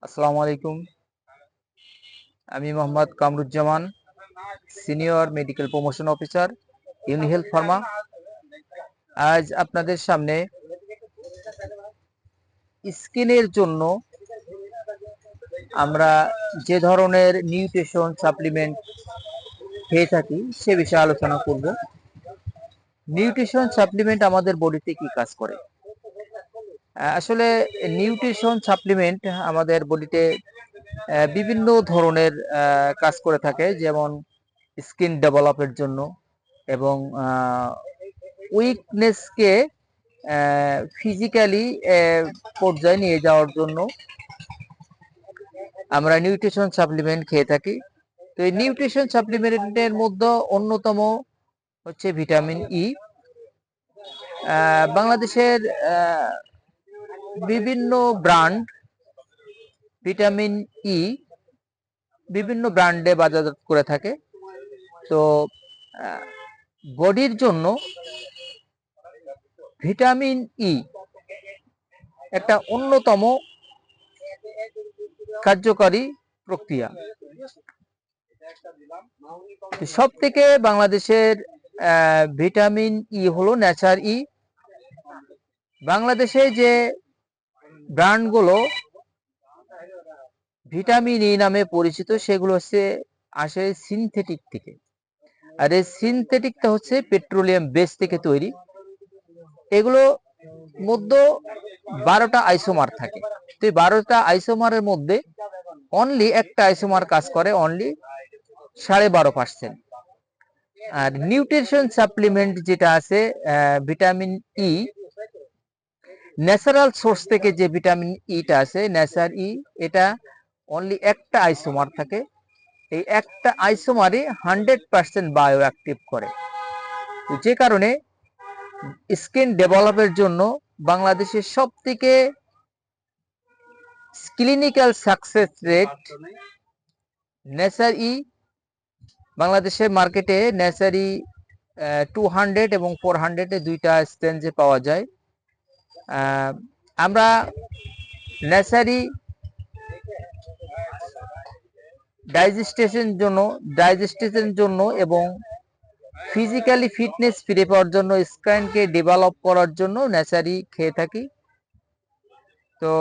আসসালামু আলাইকুম। আমি Mohammad Kamruzzaman, senior medical promotion officer, Unihealth Pharma. আজ আপনাদের সামনে স্কিনের জন্য আমরা যে ধরনের নিউট্রিশন সাপ্লিমেন্ট খেয়ে থাকি সে বিষয়ে আলোচনা করব। নিউট্রিশন সাপ্লিমেন্ট আমাদের বডিতে কি কাজ করে? আসলে নিউট্রিশন সাপ্লিমেন্ট আমাদের বডিতে বিভিন্ন ধরনের কাজ করে থাকে, যেমন স্কিন ডেভেলপের জন্য এবং উইকনেসকে ফিজিক্যালি পর্যায়ে নিয়ে যাওয়ার জন্য আমরা নিউট্রিশন সাপ্লিমেন্ট খেয়ে থাকি। তো এই নিউট্রিশন সাপ্লিমেন্টের মধ্যে অন্যতম হচ্ছে ভিটামিন ই। বাংলাদেশের বিভিন্ন ব্র্যান্ড ভিটামিন ই বিভিন্ন ব্র্যান্ডে বাজারজাত করে থাকে। তো বডির জন্য ভিটামিন ই একটা অন্যতম কার্যকরী প্রক্রিয়া। সব থেকে বাংলাদেশের ভিটামিন ই হলো ন্যাচার ই। বাংলাদেশে যে ব্র্যান্ডগুলো ভিটামিন ই নামে পরিচিত সেগুলো আসে সিনথেটিক থেকে, আর এই সিনথেটিকটা হচ্ছে পেট্রোলিয়াম বেস থেকে তৈরি। এগুলো মধ্যে 12টা আইসোমার থাকে। তো এই 12টা আইসোমারের মধ্যে অনলি একটা আইসোমার কাজ করে অনলি 12.5%। আর নিউট্রিশন সাপ্লিমেন্ট যেটা আছে ভিটামিন ই, ন্যাচারাল সোর্স থেকে যে ভিটামিন ইটা আছে ন্যাচার ই, এটা অনলি একটা আইসোমার থাকে। এই একটা আইসোমারই 100% বায়ো অ্যাক্টিভ করে, যে কারণে স্কিন ডেভেলপের জন্য বাংলাদেশের সব থেকে ক্লিনিক্যাল সাকসেস রেট ন্যাচার ই। বাংলাদেশের মার্কেটে ন্যাচার ই 200 এবং 400 দুইটা স্ট্রেঞ্জে পাওয়া যায়। আমরা ন্যাচার ই ডাইজেস্টেশনের জন্য এবং ফিজিক্যালি ফিটনেস ফিরে পাওয়ার জন্য, স্কিনকে ডেভেলপ করার জন্য ন্যাচার ই খেয়ে থাকি। তো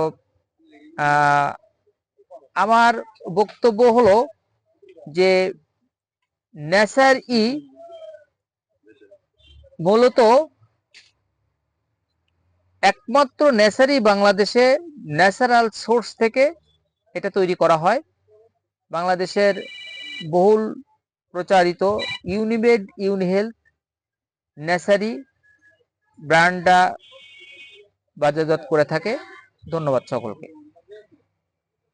আমার বক্তব্য হলো যে ন্যাচার ই মূলত একমাত্র ন্যাচারই বাংলাদেশে ন্যাচারাল সোর্স থেকে এটা তৈরি করা হয়। বাংলাদেশের বহুল প্রচারিত ইউনিমেড, ইউনিহেলথ, ন্যাচারি ব্র্যান্ডটা বাজারজাত করে থাকে। ধন্যবাদ সকলকে।